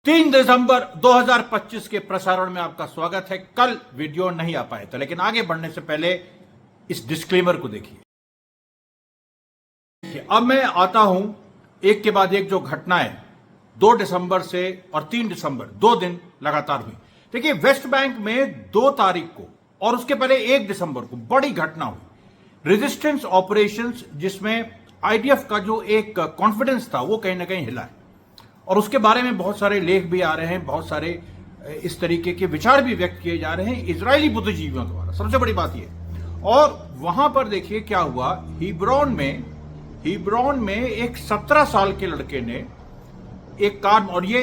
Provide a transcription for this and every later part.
3 दिसंबर 2025 के प्रसारण में आपका स्वागत है। कल वीडियो नहीं आ पाए थे, लेकिन आगे बढ़ने से पहले इस डिस्क्लेमर को देखिए। अब मैं आता हूं एक के बाद एक जो घटनाएं 2 दिसंबर से और 3 दिसंबर 2 दिन लगातार हुई। देखिए, वेस्ट बैंक में 2 तारीख को और उसके पहले 1 दिसंबर को बड़ी घटना हुई। रेजिस्टेंस ऑपरेशंस, जिसमें आईडीएफ का जो एक कॉन्फिडेंस था वो कहीं ना कहीं हिला है, और उसके बारे में बहुत सारे लेख भी आ रहे हैं, बहुत सारे इस तरीके के विचार भी व्यक्त किए जा रहे हैं इजरायली बुद्धिजीवियों द्वारा। सबसे बड़ी बात यह, और वहां पर देखिए क्या हुआ। हिब्रोन में एक 17 साल के लड़के ने एक कार, और ये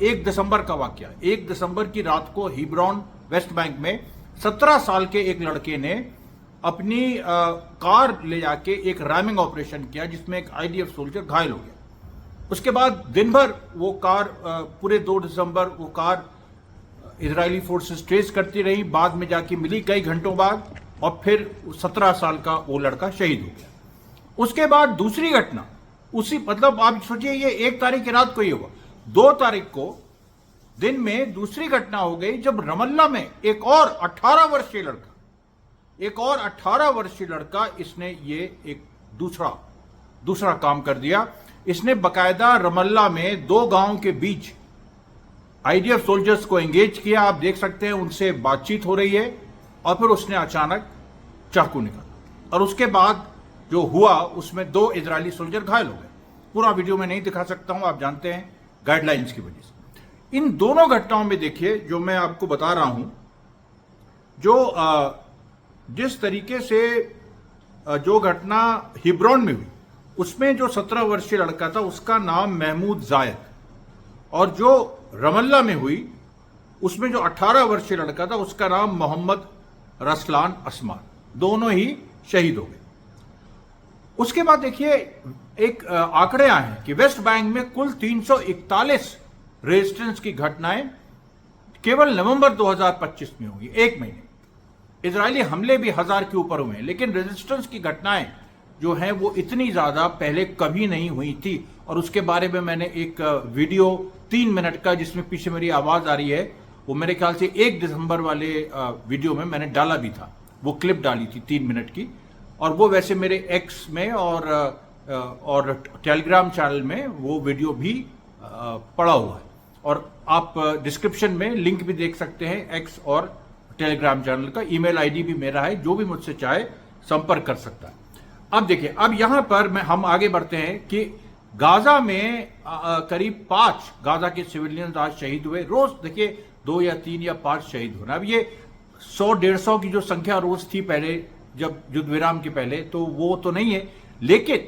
1 दिसंबर का वाकया, 1 दिसंबर की रात को हिब्रोन वेस्ट बैंक में 17 साल के एक लड़के ने अपनी कार ले जाके एक रैमिंग ऑपरेशन किया, जिसमें एक आईडीएफ सोल्जर घायल हो गया। उसके बाद दिन भर वो कार, पूरे 2 दिसंबर वो कार इजरायली फोर्सेस ट्रेस करती रही, बाद में जाके मिली कई घंटों बाद, और फिर 17 साल का वो लड़का शहीद हो गया। उसके बाद दूसरी घटना उसी, मतलब आप सोचिए, ये 1 तारीख की रात को ही हुआ। 2 तारीख को दिन में दूसरी घटना हो गई, जब रमल्ला में एक और 18 वर्षीय लड़का इसने ये एक दूसरा काम कर दिया। इसने बकायदा रमल्ला में 2 गांव के बीच आईडीएफ सोल्जर्स को एंगेज किया। आप देख सकते हैं उनसे बातचीत हो रही है, और फिर उसने अचानक चाकू निकाला, और उसके बाद जो हुआ उसमें 2 इजरायली सोल्जर घायल हो गए। पूरा वीडियो में नहीं दिखा सकता हूं, आप जानते हैं गाइडलाइंस की वजह से। इन दोनों घटनाओं में देखिए, जो मैं आपको बता रहा हूं, जो जिस तरीके से जो घटना हिब्रोन में हुई, उसमें जो 17 वर्षीय लड़का था उसका नाम महमूद जायद, और जो रमल्ला में हुई उसमें जो 18 वर्षीय लड़का था उसका नाम मोहम्मद रसलान अस्मार। दोनों ही शहीद हो गए। उसके बाद देखिए, एक आंकड़े आए हैं कि वेस्ट बैंक में कुल 341 रेजिस्टेंस की घटनाएं केवल नवंबर 2025 में होंगी, 1 महीने। इजरायली हमले भी 1000 के ऊपर हुए हैं, लेकिन रेजिस्टेंस की घटनाएं जो हैं वो इतनी ज्यादा पहले कभी नहीं हुई थी। और उसके बारे में मैंने एक वीडियो 3 मिनट का, जिसमें पीछे मेरी आवाज आ रही है, वो मेरे ख्याल से 1 दिसंबर वाले वीडियो में मैंने डाला भी था। वो क्लिप डाली थी 3 मिनट की, और वो वैसे मेरे एक्स में और टेलीग्राम चैनल में वो वीडियो भी पड़ा हुआ है, और आप डिस्क्रिप्शन में लिंक भी देख सकते हैं एक्स और टेलीग्राम चैनल का। ईमेल आईडी भी मेरा है, जो भी मुझसे चाहे संपर्क कर सकता है। अब देखिए, अब यहां पर हम आगे बढ़ते हैं कि गाजा में करीब 5 गाजा के सिविलियंस आज शहीद हुए। रोज देखिए 2 या 3 या 5 शहीद होना। अब ये 100-150 की जो संख्या रोज थी पहले, जब युद्ध विराम के पहले, तो वो तो नहीं है, लेकिन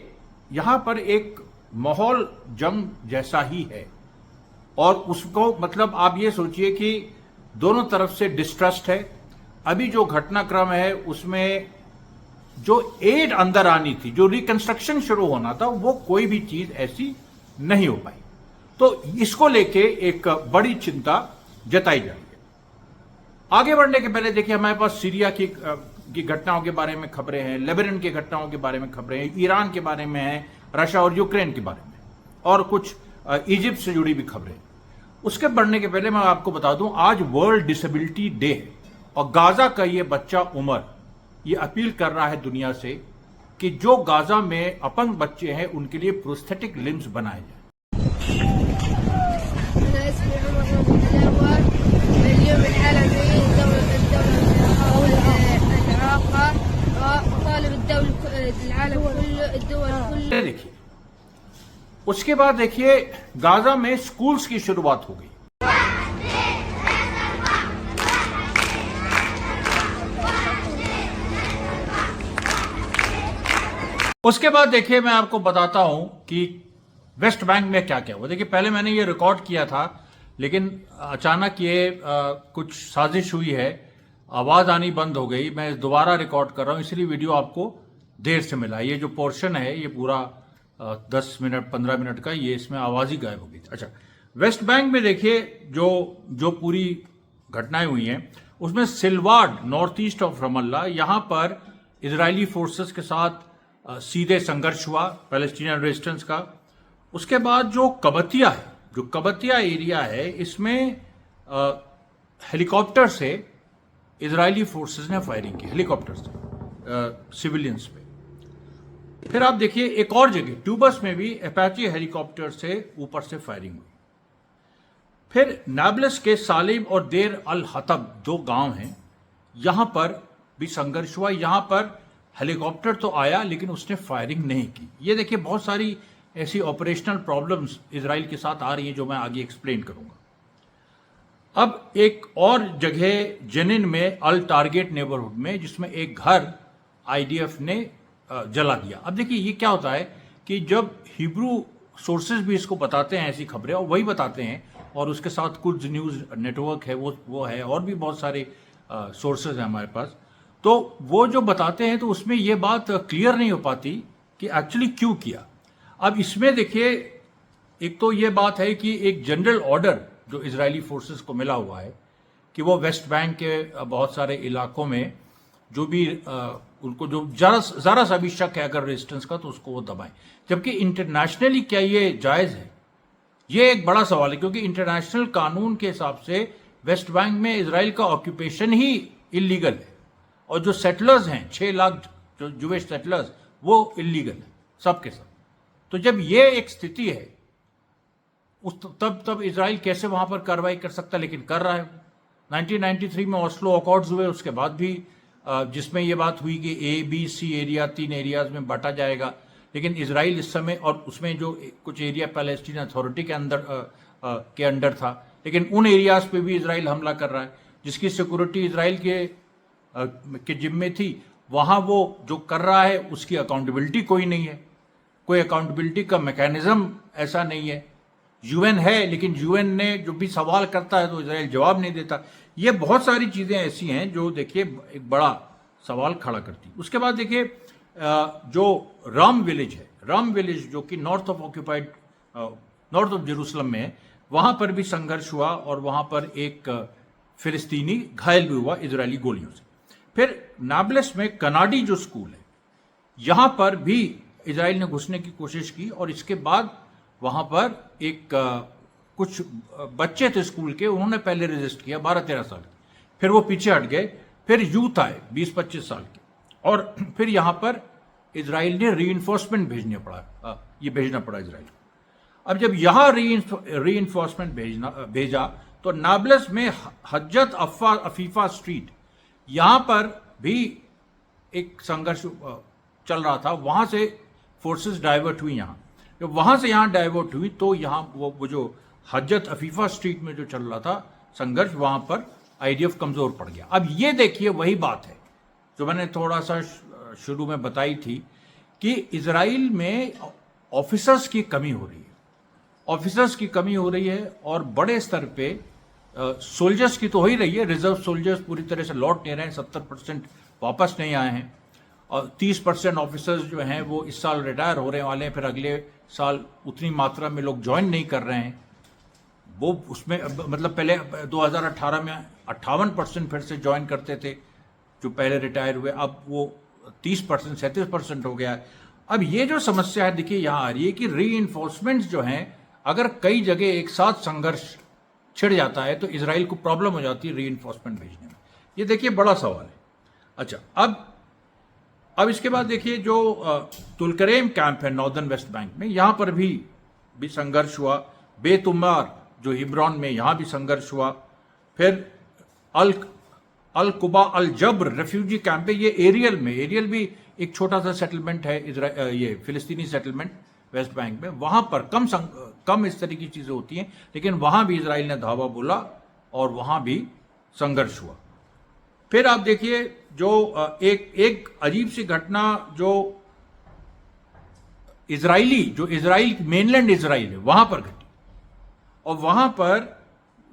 यहां पर एक माहौल जंग जैसा ही है। और उसको, मतलब आप ये सोचिए कि दोनों तरफ से डिस्ट्रस्ट है। अभी जो घटनाक्रम है उसमें जो एड अंदर आनी थी, जो रिकंस्ट्रक्शन शुरू होना था, वो कोई भी चीज ऐसी नहीं हो पाई। तो इसको लेके एक बड़ी चिंता जताई जा रही है। आगे बढ़ने के पहले देखिए, हमारे पास सीरिया की घटनाओं के बारे में खबरें हैं, लेबनान की घटनाओं के बारे में खबरें हैं, ईरान के बारे में है, रशिया और यूक्रेन के बारे में, और कुछ इजिप्ट से जुड़ी भी खबरें। उसके बढ़ने के पहले मैं आपको बता दूं, आज वर्ल्ड डिसेबिलिटी डे है, और गाजा का ये बच्चा उमर ये अपील कर रहा है दुनिया से कि जो गाजा में अपंग बच्चे हैं उनके लिए प्रोस्थेटिक लिम्स बनाए जाए। देखिए, उसके बाद देखिए, गाजा में स्कूल्स की शुरुआत हो गई। उसके बाद देखिए, मैं आपको बताता हूं कि वेस्ट बैंक में क्या क्या हुआ। देखिए, पहले मैंने ये रिकॉर्ड किया था, लेकिन अचानक ये कुछ साजिश हुई है, आवाज आनी बंद हो गई। मैं दोबारा रिकॉर्ड कर रहा हूं, इसलिए वीडियो आपको देर से मिला। ये जो पोर्शन है ये पूरा 10 मिनट 15 मिनट का, ये इसमें आवाज ही गायब हो गई। अच्छा, वेस्ट बैंक में देखिए जो पूरी घटनाएं हुई हैं, उसमें सिलवाड, नॉर्थ ईस्ट ऑफ रमल्ला, यहां पर इजरायली फोर्सेस के साथ सीधे संघर्ष हुआ पैलेस्टीनियन रेजिस्टेंस का। उसके बाद जो कबतिया है, जो कबतिया एरिया है इसमें हेलीकॉप्टर से इजरायली फोर्सेस ने फायरिंग की, हेलीकॉप्टर से सिविलियंस पे। फिर आप देखिए एक और जगह ट्यूबस में भी अपाचे हेलीकॉप्टर से ऊपर से फायरिंग हुई। फिर नाब्लस के सालिम और देर अल हतब 2 गांव हैं, यहां पर भी संघर्ष हुआ। यहां पर हेलीकॉप्टर तो आया लेकिन उसने फायरिंग नहीं की। ये देखिए बहुत सारी ऐसी ऑपरेशनल प्रॉब्लम्स इजराइल के साथ आ रही हैं जो मैं आगे एक्सप्लेन करूंगा। अब एक और जगह जेनिन में अल टारगेट नेबरहुड में, जिसमें एक घर आईडीएफ ने जला दिया। अब देखिए ये क्या होता है कि जब हिब्रू सोर्सेज भी इसको बताते हैं ऐसी खबरें, और वही बताते हैं, और उसके साथ कुछ न्यूज़ नेटवर्क है वो है, और भी बहुत सारे सोर्सेज हैं हमारे पास, तो वो जो बताते हैं तो उसमें ये बात क्लियर नहीं हो पाती कि एक्चुअली क्यों किया। अब इसमें देखिए एक तो ये बात है कि एक जनरल ऑर्डर जो इजरायली फोर्सेस को मिला हुआ है कि वो वेस्ट बैंक के बहुत सारे इलाकों में जो भी उनको जो ज़रा सा भी शक है अगर रेजिस्टेंस का तो उसको वो दबाएं। जबकि इंटरनेशनली क्या ये जायज़ है, ये एक बड़ा सवाल है, क्योंकि इंटरनेशनल कानून के हिसाब से वेस्ट बैंक में इजराइल का ऑक्यूपेशन ही इलीगल है, और जो सेटलर्स हैं 6 लाख जो जूविश सेटलर्स वो इलीगल है सब के सब। तो जब ये एक स्थिति है तब इजराइल कैसे वहां पर कार्रवाई कर सकता है, लेकिन कर रहा है। 1993 में ऑस्लो अकॉर्ड्स हुए, उसके बाद भी जिसमें यह बात हुई कि ABC एरिया 3 एरियाज में बांटा जाएगा, लेकिन इजराइल इस समय, और उसमें जो कुछ एरिया पैलेस्टीन अथॉरिटी के अंडर था, लेकिन उन एरियाज पे भी इजराइल हमला कर रहा है जिसकी सिक्योरिटी इजराइल के जिम्मे थी। वहां वो जो कर रहा है उसकी अकाउंटेबिलिटी कोई नहीं है, कोई अकाउंटेबिलिटी का मैकेनिज्म ऐसा नहीं है। यूएन है, लेकिन यूएन ने जो भी सवाल करता है तो इजराइल जवाब नहीं देता। ये बहुत सारी चीज़ें ऐसी हैं जो देखिए एक बड़ा सवाल खड़ा करती। उसके बाद देखिए जो राम विलेज है, राम विलेज जो कि नॉर्थ ऑफ जेरूसलम में है, वहाँ पर भी संघर्ष हुआ और वहाँ पर एक फिलिस्तीनी घायल भी हुआ इजरायली गोलियों से। फिर नाब्लस में कनाडी जो स्कूल है, यहाँ पर भी इजराइल ने घुसने की कोशिश की, और इसके बाद वहाँ पर एक कुछ बच्चे थे स्कूल के, उन्होंने पहले रजिस्ट किया 12-13 साल, फिर वो पीछे हट गए, फिर यूथ आए 20-25 साल के, और फिर यहाँ पर इजराइल ने रीइंफोर्समेंट भेजना पड़ा इजराइल को। अब जब यहाँ रीइंफोर्समेंट भेजा तो नाब्लस में हजरत अफीफा स्ट्रीट, यहाँ पर भी एक संघर्ष चल रहा था। वहाँ से फोर्सेस डाइवर्ट हुई, यहाँ जब वहाँ से यहाँ डाइवर्ट हुई तो यहाँ वो जो हजरत अफीफा स्ट्रीट में जो चल रहा था संघर्ष, वहाँ पर आईडीएफ कमज़ोर पड़ गया। अब ये देखिए वही बात है जो मैंने थोड़ा सा शुरू में बताई थी कि इजराइल में ऑफिसर्स की कमी हो रही है, ऑफिसर्स की कमी हो रही है, और बड़े स्तर पे सोल्जर्स की तो हो ही रही है। रिजर्व सोल्जर्स पूरी तरह से लौट नहीं रहे हैं, 70% वापस नहीं आए हैं, और 30% ऑफिसर्स जो हैं वो इस साल रिटायर हो रहे वाले हैं, फिर अगले साल उतनी मात्रा में लोग ज्वाइन नहीं कर रहे हैं। वो उसमें मतलब पहले 2018 में 58% फिर से ज्वाइन करते थे जो पहले रिटायर हुए, अब वो 30% 37% हो गया है। अब ये जो समस्या है देखिए यहाँ आ रही है कि रीइंफोर्समेंट्स जो हैं, अगर कई जगह एक साथ संघर्ष छिड़ जाता है तो इजराइल को प्रॉब्लम हो जाती है रीइंफोर्समेंट भेजने में। ये देखिए बड़ा सवाल है। अच्छा, अब इसके बाद देखिए जो तुलकरेम कैंप है नॉर्दर्न वेस्ट बैंक में, यहाँ पर भी संघर्ष हुआ। बेत उम्मार जो हिब्रॉन में, यहाँ भी संघर्ष हुआ। फिर अल कुबा अल जब्र रेफ्यूजी कैंप है, ये एरियल भी एक छोटा सा सेटलमेंट है, ये फिलिस्तीनी सेटलमेंट वेस्ट बैंक में। वहाँ पर कम इस तरह की चीज़ें होती हैं, लेकिन वहाँ भी इजराइल ने धावा बोला और वहाँ भी संघर्ष हुआ। फिर आप देखिए जो एक अजीब सी घटना जो इजराइल मेनलैंड इजराइल है वहां पर घटी, और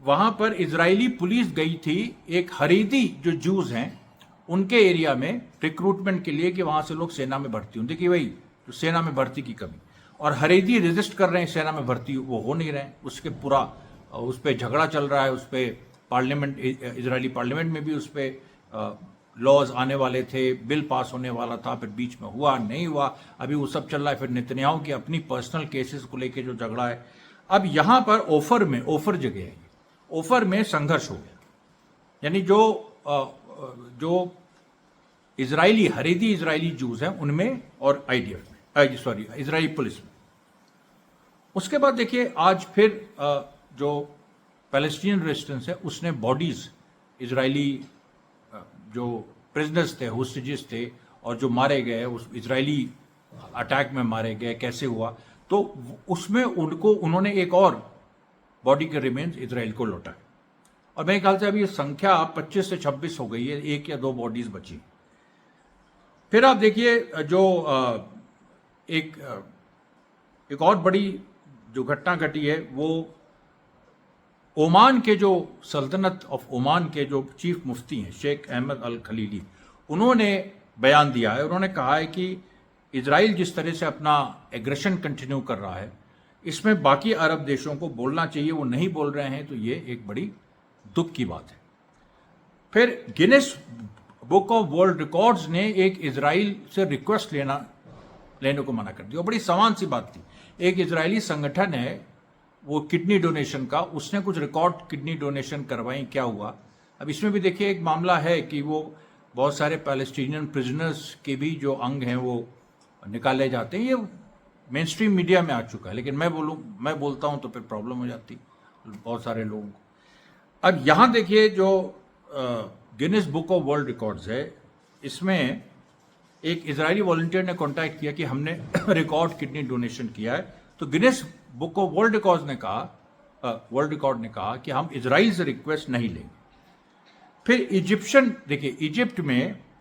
वहां पर इजरायली पुलिस गई थी एक हरीदी जो जूस हैं उनके एरिया में रिक्रूटमेंट के लिए कि वहां से लोग सेना में भर्ती हों। देखिए वही तो सेना में भर्ती की कमी, और हरीदी रेजिस्ट कर रहे हैं सेना में भर्ती, वो हो नहीं रहे हैं। उसके पूरा उस पर झगड़ा चल रहा है, उस पर पार्लियामेंट, इजरायली पार्लियामेंट में भी उस पर लॉज आने वाले थे, बिल पास होने वाला था, फिर बीच में हुआ नहीं हुआ, अभी वो सब चल रहा है। फिर नेतन्याहू की अपनी पर्सनल केसेस को लेके जो झगड़ा है। अब यहां पर ओफर जगह है, ओफर में संघर्ष हो गया, यानी जो इजरायली हरेदी इजरायली जूस हैं उनमें और आईडीएफ में, सॉरी इजरायली पुलिस में। उसके बाद देखिए आज फिर जो पैलेस्टीनियन रेजिस्टेंस है उसने बॉडीज इजरायली जो प्रिजनर्स थे, होस्टेजेस थे और जो मारे गए उस इजरायली अटैक में मारे गए कैसे हुआ, तो उसमें उन्होंने एक और बॉडी के रिमेन्स इजराइल को लौटा और मेरे ख्याल से अभी संख्या 25 से 26 हो गई है, 1 या 2 बॉडीज बची। फिर आप देखिए जो एक और बड़ी जो घटना घटी है वो ओमान के जो सल्तनत ऑफ ओमान के जो चीफ मुफ्ती हैं शेख अहमद अल खलीली, उन्होंने बयान दिया है। उन्होंने कहा है कि इजराइल जिस तरह से अपना एग्रेशन कंटिन्यू कर रहा है इसमें बाकी अरब देशों को बोलना चाहिए, वो नहीं बोल रहे हैं, तो ये एक बड़ी दुख की बात है। फिर Guinness book of world records ने एक इजराइल से रिक्वेस्ट लेने को मना कर दिया। बड़ी समान सी बात थी, एक इजरायली संगठन है वो किडनी डोनेशन का, उसने कुछ रिकॉर्ड किडनी डोनेशन करवाई, क्या हुआ। अब इसमें भी देखिए एक मामला है कि वो बहुत सारे पैलेस्टीनियन प्रिजनर्स के भी जो अंग हैं वो निकाले जाते हैं। ये मेन स्ट्रीम मीडिया में आ चुका है, लेकिन मैं बोलता हूं तो फिर प्रॉब्लम हो जाती बहुत सारे लोगों को। अब यहां देखिए जो Guinness book of world records है, इसमें एक इजरायली वॉलंटियर ने कांटेक्ट किया कि हमने रिकॉर्ड किडनी डोनेशन किया है, तो Guinness book of world record ने कहा कि हम इजराइल से रिक्वेस्ट नहीं लेंगे। फिर इजिप्शियन देखिए,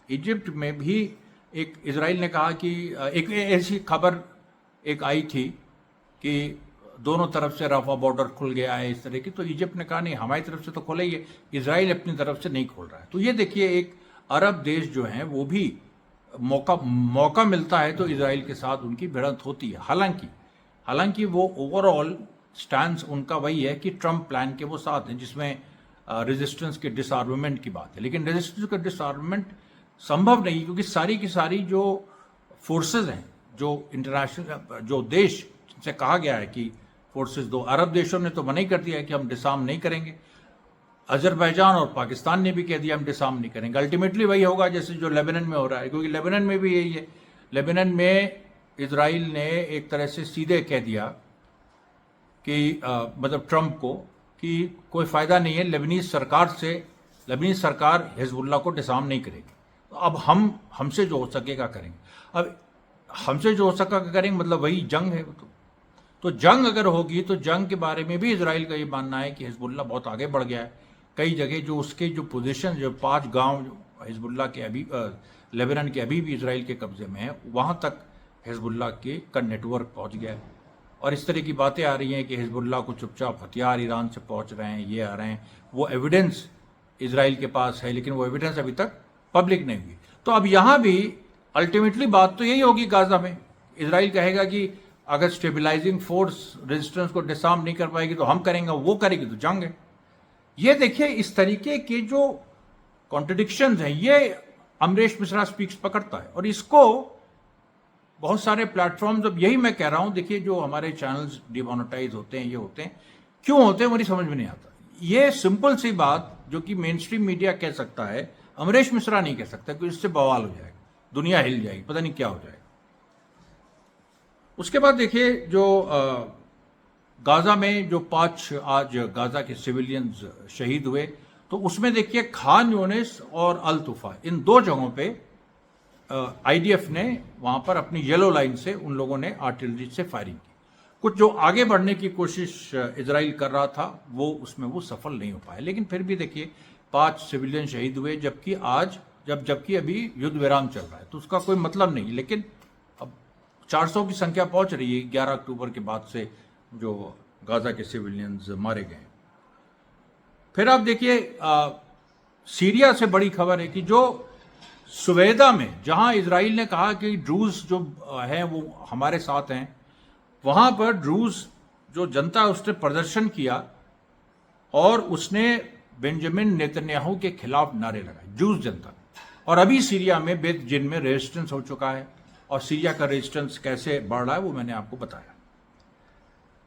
इजिप्ट में भी एक इजराइल ने कहा कि एक ऐसी खबर एक आई थी कि दोनों तरफ से रफा बॉर्डर खुल गया है इस तरह की, तो इजिप्ट ने कहा नहीं हमारी तरफ से तो खुला ही है, इजराइल अपनी तरफ से नहीं खोल रहा है। तो ये देखिए एक अरब देश जो हैं वो भी मौका मिलता है तो इजराइल के साथ उनकी भिड़ंत होती है। हालांकि वो ओवरऑल स्टैंड उनका वही है कि ट्रम्प प्लान के वो साथ हैं जिसमें रेजिस्टेंस के डिसआर्ममेंट की बात है, लेकिन रेजिस्टेंस का डिसआर्ममेंट संभव नहीं, क्योंकि सारी की सारी जो फोर्सेज हैं, जो इंटरनेशनल जो देश से कहा गया है कि फोर्सेज, दो अरब देशों ने तो मना ही कर दिया है कि हम डिसआर्म नहीं करेंगे, अजरबैजान और पाकिस्तान ने भी कह दिया हम डिसआर्म नहीं करेंगे। अल्टीमेटली वही होगा जैसे जो लेबनान में हो रहा है, क्योंकि लेबनान में भी यही है। लेबनान में इजराइल ने एक तरह से सीधे कह दिया कि मतलब ट्रंप को कि कोई फ़ायदा नहीं है, लेबनीज सरकार हिजबुल्लाह को डिसआर्म नहीं करेगी, तो अब हमसे जो हो सकेगा करेंगे। अब हमसे जो हो सका करेंगे मतलब वही जंग है। तो जंग अगर होगी तो जंग के बारे में भी इजराइल का ये मानना है कि हिजबुल्लाह बहुत आगे बढ़ गया है। कई जगह जो उसके जो पोजीशन, जो 5 गांव हिजबुल्लाह के अभी लेबनान के अभी भी इजराइल के कब्जे में है, वहां तक हिजबुल्लाह का नेटवर्क पहुंच गया है। और इस तरह की बातें आ रही हैं कि हिजबुल्लाह को चुपचाप हथियार ईरान से पहुंच रहे हैं, ये आ रहे हैं, वो एविडेंस इजराइल के पास है, लेकिन वो एविडेंस अभी तक पब्लिक नहीं हुई। तो अब यहां भी अल्टीमेटली बात तो यही होगी, गाजा में इजराइल कहेगा कि अगर स्टेबलाइजिंग फोर्स रेजिस्टेंस को डिसआर्म नहीं कर पाएगी तो हम करेंगे, वो करेगी तो जंग है। ये देखिए इस तरीके के जो कॉन्ट्रडिक्शंस हैं ये अमरीश मिश्रा स्पीक्स पकड़ता है, और इसको बहुत सारे प्लेटफॉर्म्स, अब यही मैं कह रहा हूं, देखिए जो हमारे चैनल्स डिमोनेटाइज होते हैं, ये होते हैं, क्यों होते हैं मुझे समझ में नहीं आता। ये सिंपल सी बात जो कि मेन स्ट्रीम मीडिया कह सकता है, अमरीश मिश्रा नहीं कह सकता, क्योंकि इससे बवाल हो जाएगा, दुनिया हिल जाएगी, पता नहीं क्या हो जाएगा। उसके बाद देखिए जो गाजा में जो 5 आज गाजा के सिविलियंस शहीद हुए, तो उसमें देखिए खान यूनिस और अल तुफा, इन 2 जगहों पे आईडीएफ ने वहां पर अपनी येलो लाइन से उन लोगों ने आर्टिलरी से फायरिंग की। कुछ जो आगे बढ़ने की कोशिश इजराइल कर रहा था वो उसमें वो सफल नहीं हो पाया, लेकिन फिर भी देखिए 5 सिविलियन शहीद हुए, जबकि अभी युद्ध विराम चल रहा है, तो उसका कोई मतलब नहीं। लेकिन अब 400 की संख्या पहुंच रही है 11 अक्टूबर के बाद से जो गाजा के सिविलियंस मारे गए। फिर आप देखिए सीरिया से बड़ी खबर है कि जो सुवेदा में, जहां इजराइल ने कहा कि ड्रूज जो हैं वो हमारे साथ हैं, वहां पर ड्रूज जो जनता है उसने प्रदर्शन किया और उसने बेंजामिन नेतन्याहू के खिलाफ नारे लगाए, जूस जनता। और अभी सीरिया में बेत जिन में रेजिस्टेंस हो चुका है, और सीरिया का रेजिस्टेंस कैसे बढ़ रहा है वो मैंने आपको बताया।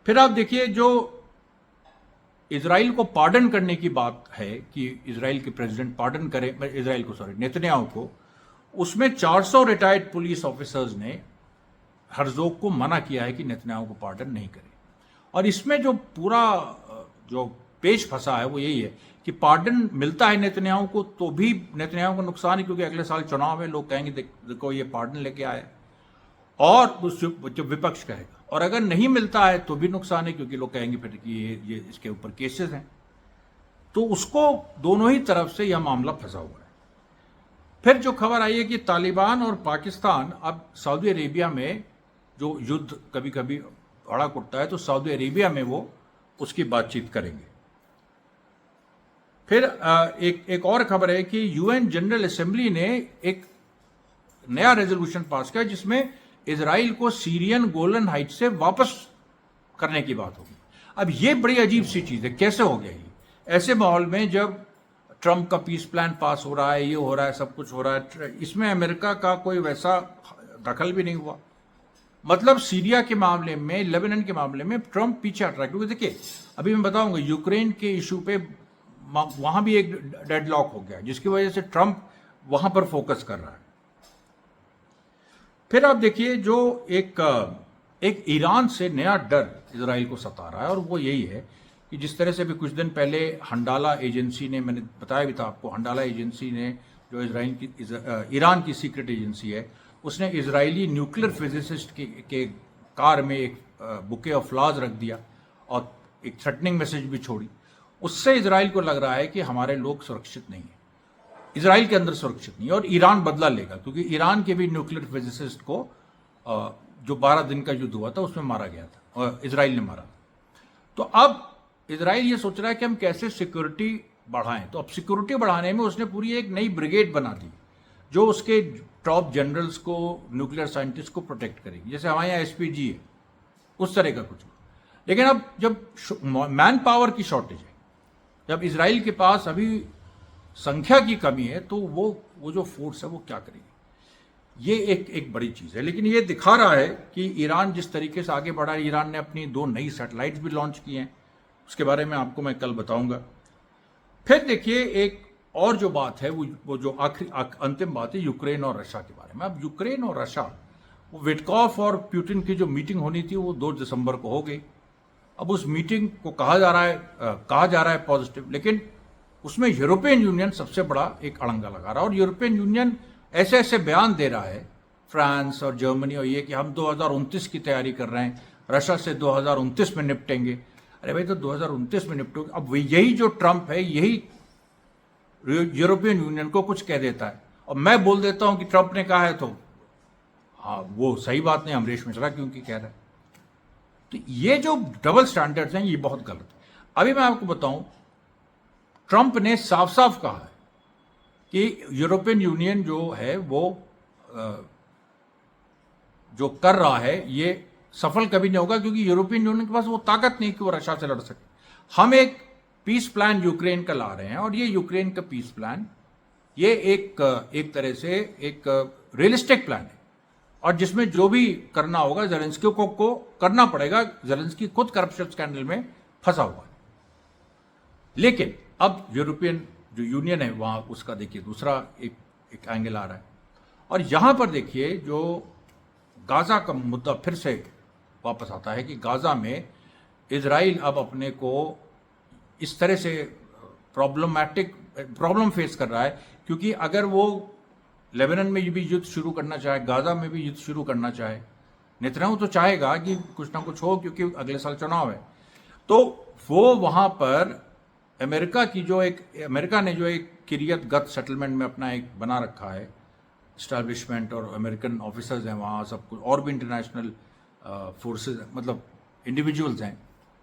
फिर आप देखिए जो इजराइल को पार्डन करने की बात है कि इजराइल के प्रेसिडेंट पार्डन करें, इजराइल को सॉरी नेतन्याहू को, उसमें 400 रिटायर्ड पुलिस ऑफिसर्स ने हर्जोग को मना किया है कि नेतन्याहू को पार्डन नहीं करें। और इसमें जो पूरा जो पेच फंसा है वो यही है कि पार्डन मिलता है नेतन्याहू को तो भी नेतन्याहू को नुकसान है, क्योंकि अगले साल चुनाव है, लोग कहेंगे देखो ये पार्डन लेके आए, और जो विपक्ष कहेगा, और अगर नहीं मिलता है तो भी नुकसान है, क्योंकि लोग कहेंगे फिर कि ये इसके ऊपर केसेस हैं। तो उसको दोनों ही तरफ से यह मामला फंसा हुआ है। फिर जो खबर आई है कि तालिबान और पाकिस्तान अब सऊदी अरेबिया में जो युद्ध कभी कभी भड़क उठता है तो सऊदी अरेबिया में वो उसकी बातचीत करेंगे। फिर एक और खबर है कि यूएन जनरल असेंबली ने एक नया रेजोल्यूशन पास किया जिसमें इजराइल को सीरियन गोलन हाइट से वापस करने की बात होगी। अब ये बड़ी अजीब सी चीज है, कैसे हो गया ये ऐसे माहौल में जब ट्रंप का पीस प्लान पास हो रहा है, ये हो रहा है, सब कुछ हो रहा है, इसमें अमेरिका का कोई वैसा दखल भी नहीं हुआ। मतलब सीरिया के मामले में, लेबनान के मामले में ट्रंप पीछे हट रहा है, क्योंकि देखिए अभी मैं बताऊंगा यूक्रेन के इशू पे वहां भी एक डेडलॉक हो गया जिसकी वजह से ट्रंप वहां पर फोकस कर रहा है। फिर आप देखिए जो एक ईरान से नया डर इजराइल को सता रहा है, और वो यही है कि जिस तरह से भी कुछ दिन पहले हंडाला एजेंसी ने, मैंने बताया भी था आपको, हंडाला एजेंसी ने जो ईरान की सीक्रेट एजेंसी है, उसने इजरायली न्यूक्लियर फिजिसिस्ट के कार में एक बुके ऑफ फ्लावर्स रख दिया और एक थ्रेटनिंग मैसेज भी छोड़ी। उससे इजराइल को लग रहा है कि हमारे लोग सुरक्षित नहीं है, इजराइल के अंदर सुरक्षित नहीं है, और ईरान बदला लेगा, क्योंकि ईरान के भी न्यूक्लियर फिजिसिस्ट को जो 12 दिन का युद्ध हुआ था उसमें मारा गया था, और इजराइल ने मारा। तो अब इजराइल ये सोच रहा है कि हम कैसे सिक्योरिटी बढ़ाएं। तो अब सिक्योरिटी बढ़ाने में उसने पूरी एक नई ब्रिगेड बना दी जो उसके टॉप जनरल्स को, न्यूक्लियर साइंटिस्ट को प्रोटेक्ट करेगी, जैसे हमारे यहाँ एसपीजी है, उस तरह का कुछ। लेकिन अब जब मैन पावर की शॉर्टेज है, जब इजराइल के पास अभी संख्या की कमी है, तो वो जो फोर्स है वो क्या करेगी, ये एक बड़ी चीज है। लेकिन ये दिखा रहा है कि ईरान जिस तरीके से आगे बढ़ा है, ईरान ने अपनी 2 नई सैटेलाइट्स भी लॉन्च की हैं, उसके बारे में आपको मैं कल बताऊंगा। फिर देखिए एक और जो बात है वो जो आखिरी अंतिम बात है यूक्रेन और रशिया के बारे में। अब यूक्रेन और रशिया, वो विटकॉफ और पुतिन की जो मीटिंग होनी थी वो 2 दिसंबर को हो गई। अब उस मीटिंग को कहा जा रहा है पॉजिटिव, लेकिन उसमें यूरोपियन यूनियन सबसे बड़ा एक अड़ंगा लगा रहा है, और यूरोपियन यूनियन ऐसे ऐसे बयान दे रहा है, फ्रांस और जर्मनी और ये, कि हम 2029 की तैयारी कर रहे हैं, रशिया से 2029 में निपटेंगे। अरे भाई, तो 2029 में निपटोगे। अब यही जो ट्रंप है, यही यूरोपियन यूनियन को कुछ कह देता है, और मैं बोल देता हूं कि ट्रंप ने कहा है, तो हाँ वो सही बात नहीं, अमरीश मिश्रा क्योंकि कह रहा है। तो ये जो डबल स्टैंडर्ड्स हैं ये बहुत गलत है। अभी मैं आपको बताऊं, ट्रंप ने साफ साफ कहा है कि यूरोपियन यूनियन जो है वो जो कर रहा है ये सफल कभी नहीं होगा, क्योंकि यूरोपियन यूनियन के पास वो ताकत नहीं कि वो रशिया से लड़ सके। हम एक पीस प्लान यूक्रेन का ला रहे हैं, और ये यूक्रेन का पीस प्लान ये एक तरह से एक रियलिस्टिक प्लान है, और जिसमें जो भी करना होगा ज़ेलेंस्की को करना पड़ेगा। ज़ेलेंस्की खुद करप्शन स्कैंडल में फंसा हुआ है। लेकिन अब यूरोपियन जो यूनियन है वहां उसका देखिए दूसरा एक एंगल आ रहा है। और यहां पर देखिए जो गाजा का मुद्दा फिर से वापस आता है कि गाजा में इजराइल अब अपने को इस तरह से प्रॉब्लम फेस कर रहा है, क्योंकि अगर वो लेबनान में भी युद्ध शुरू करना चाहे, गाजा में भी युद्ध शुरू करना चाहे, नेतन्याहू तो चाहेगा कि कुछ ना कुछ हो, क्योंकि अगले साल चुनाव है, तो वो वहां पर अमेरिका ने जो एक किरियत सेटलमेंट में अपना एक बना रखा है एस्टैब्लिशमेंट, और अमेरिकन ऑफिसर्स हैं वहाँ, सब कुछ, और भी इंटरनेशनल फोर्सेज मतलब इंडिविजुअल्स हैं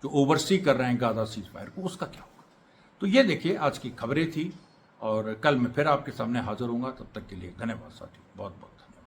जो ओवरसी कर रहे हैं गाजा सीज फायर को, उसका क्या होगा। तो ये देखिए आज की खबरें थी, और कल मैं फिर आपके सामने हाजिर होऊंगा। तब तक के लिए धन्यवाद साथी, बहुत बहुत।